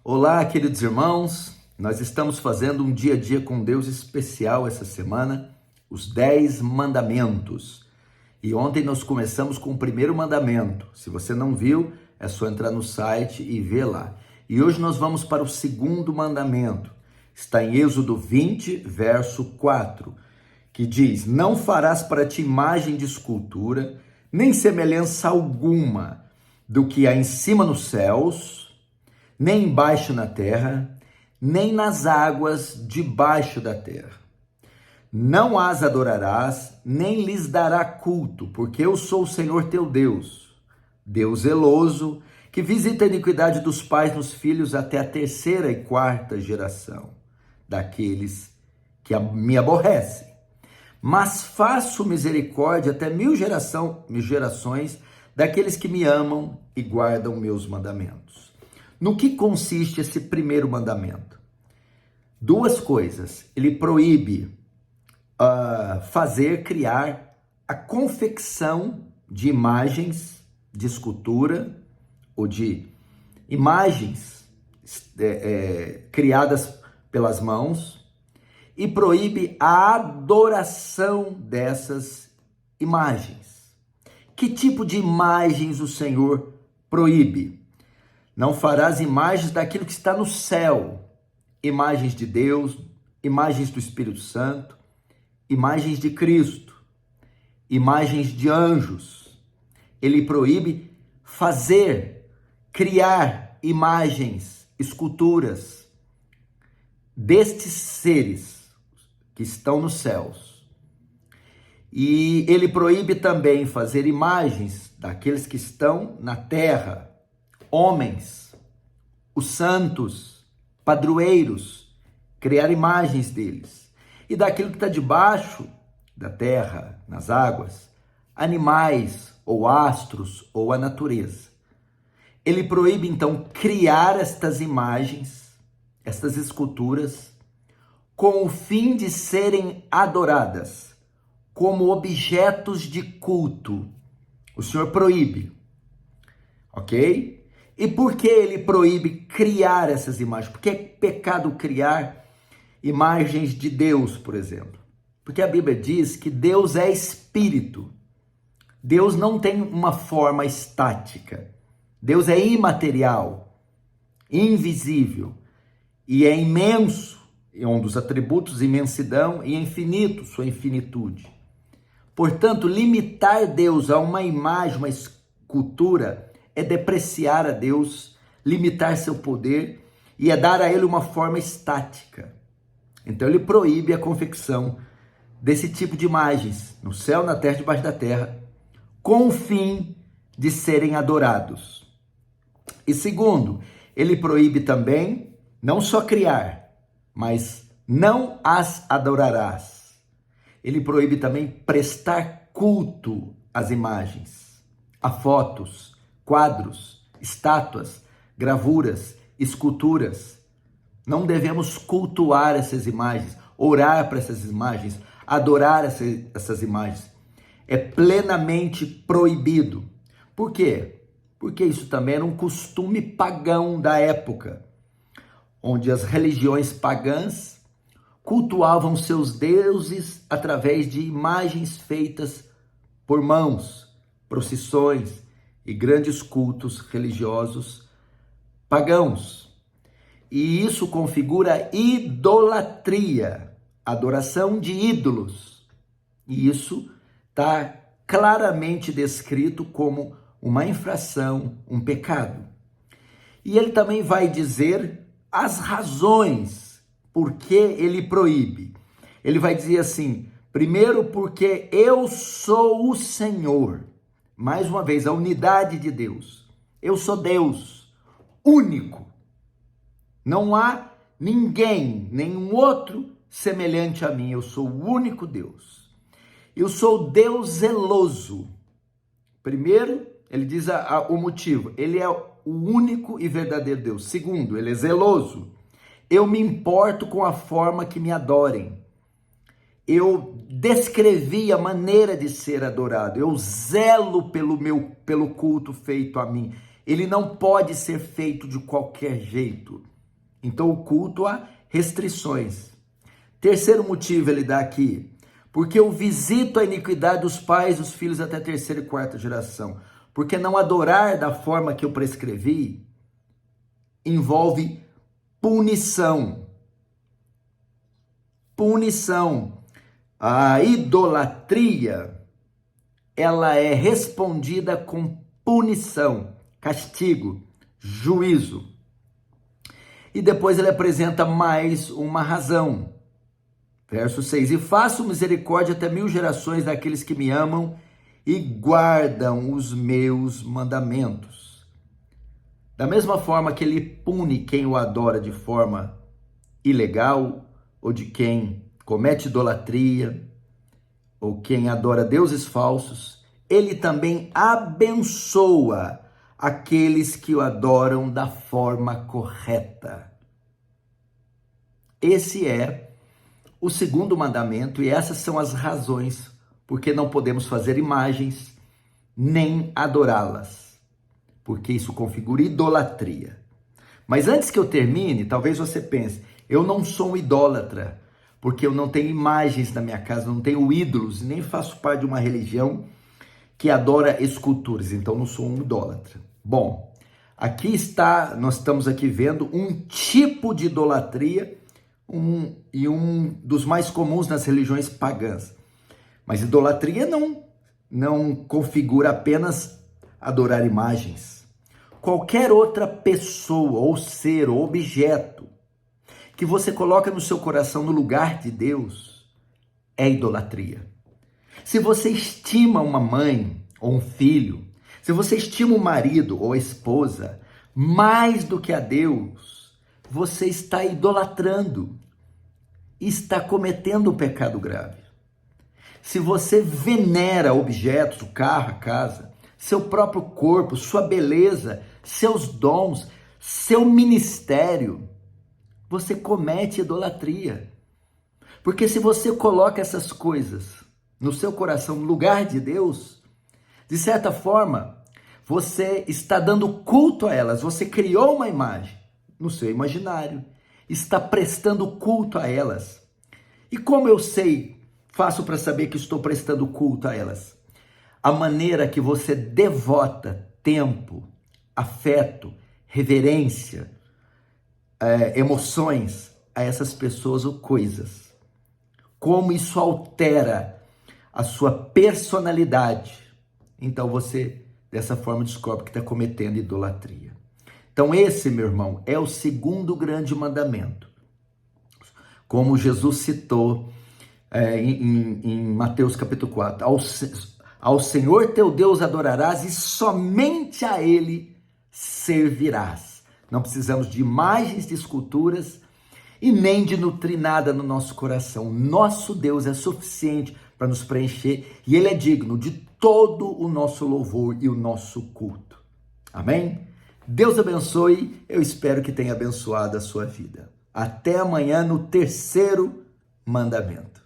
Olá, queridos irmãos, nós estamos fazendo um dia a dia com Deus especial essa semana, os 10 mandamentos. E ontem nós começamos com o primeiro mandamento. Se você não viu, é só entrar no site e ver lá. E hoje nós vamos para o segundo mandamento. Está em Êxodo 20, verso 4, que diz: Não farás para ti imagem de escultura, nem semelhança alguma do que há em cima nos céus, nem embaixo na terra, nem nas águas debaixo da terra. Não as adorarás, nem lhes dará culto, porque eu sou o Senhor teu Deus, Deus zeloso, que visita a iniquidade dos pais nos filhos até a terceira e quarta geração, daqueles que me aborrecem. Mas faço misericórdia até mil gerações daqueles que me amam e guardam meus mandamentos. No que consiste esse primeiro mandamento? Duas coisas. Ele proíbe criar a confecção de imagens de escultura ou de imagens criadas pelas mãos e proíbe a adoração dessas imagens. Que tipo de imagens o Senhor proíbe? Não farás imagens daquilo que está no céu, imagens de Deus, imagens do Espírito Santo, imagens de Cristo, imagens de anjos. Ele proíbe criar imagens, esculturas destes seres que estão nos céus. E ele proíbe também fazer imagens daqueles que estão na terra, homens, os santos, padroeiros, criar imagens deles. E daquilo que está debaixo da terra, nas águas, animais ou astros ou a natureza. Ele proíbe então criar estas imagens, estas esculturas, com o fim de serem adoradas como objetos de culto. O Senhor proíbe, ok? E por que ele proíbe criar essas imagens? Porque é pecado criar imagens de Deus, por exemplo. Porque a Bíblia diz que Deus é espírito. Deus não tem uma forma estática. Deus é imaterial, invisível e é imenso, é um dos atributos, imensidão, e é infinito, sua infinitude. Portanto, limitar Deus a uma imagem, uma escultura, é depreciar a Deus, limitar seu poder e é dar a ele uma forma estática. Então ele proíbe a confecção desse tipo de imagens, no céu, na terra, debaixo da terra, com o fim de serem adorados. E segundo, ele proíbe também não só criar, mas não as adorarás. Ele proíbe também prestar culto às imagens, a fotos, quadros, estátuas, gravuras, esculturas. Não devemos cultuar essas imagens, orar para essas imagens, adorar essas imagens. É plenamente proibido. Por quê? Porque isso também era um costume pagão da época, onde as religiões pagãs cultuavam seus deuses através de imagens feitas por mãos, procissões e grandes cultos religiosos pagãos. E isso configura idolatria, adoração de ídolos. E isso está claramente descrito como uma infração, um pecado. E ele também vai dizer as razões por que ele proíbe. Ele vai dizer assim: primeiro, porque eu sou o Senhor. Mais uma vez, a unidade de Deus. Eu sou Deus, único. Não há ninguém, nenhum outro semelhante a mim. Eu sou o único Deus. Eu sou Deus zeloso. Primeiro, ele diz o motivo. Ele é o único e verdadeiro Deus. Segundo, ele é zeloso. Eu me importo com a forma que me adorem. Eu descrevi a maneira de ser adorado. Eu zelo pelo culto feito a mim. Ele não pode ser feito de qualquer jeito. Então o culto há restrições. Terceiro motivo ele dá aqui, porque eu visito a iniquidade dos pais, dos filhos até a terceira e quarta geração. Porque não adorar da forma que eu prescrevi envolve punição. Punição. A idolatria, ela é respondida com punição, castigo, juízo. E depois ele apresenta mais uma razão. Verso 6, e faço misericórdia até 1000 gerações daqueles que me amam e guardam os meus mandamentos. Da mesma forma que ele pune quem o adora de forma ilegal, ou de quem comete idolatria, ou quem adora deuses falsos, ele também abençoa aqueles que o adoram da forma correta. Esse é o segundo mandamento, e essas são as razões porque não podemos fazer imagens nem adorá-las, porque isso configura idolatria. Mas antes que eu termine, talvez você pense, eu não sou um idólatra, porque eu não tenho imagens na minha casa, não tenho ídolos, nem faço parte de uma religião que adora esculturas, então não sou um idólatra. Bom, aqui está, nós estamos aqui vendo um tipo de idolatria, um dos mais comuns nas religiões pagãs. Mas idolatria não configura apenas adorar imagens. Qualquer outra pessoa, ou ser, ou objeto que você coloca no seu coração no lugar de Deus é idolatria. Se você estima uma mãe ou um filho, se você estima o marido ou a esposa mais do que a Deus, você está idolatrando, está cometendo um pecado grave. Se você venera objetos, o carro, a casa, seu próprio corpo, sua beleza, seus dons, seu ministério, você comete idolatria. Porque se você coloca essas coisas no seu coração, no lugar de Deus, de certa forma, você está dando culto a elas, você criou uma imagem no seu imaginário, está prestando culto a elas. E como eu faço para saber que estou prestando culto a elas? A maneira que você devota tempo, afeto, reverência, emoções a essas pessoas ou coisas. Como isso altera a sua personalidade. Então você, dessa forma, descobre que está cometendo idolatria. Então esse, meu irmão, é o segundo grande mandamento. Como Jesus citou em Mateus capítulo 4. Ao Senhor teu Deus adorarás e somente a Ele servirás. Não precisamos de imagens, de esculturas e nem de nutrir nada no nosso coração. Nosso Deus é suficiente para nos preencher e Ele é digno de todo o nosso louvor e o nosso culto. Amém? Deus abençoe, eu espero que tenha abençoado a sua vida. Até amanhã no terceiro mandamento.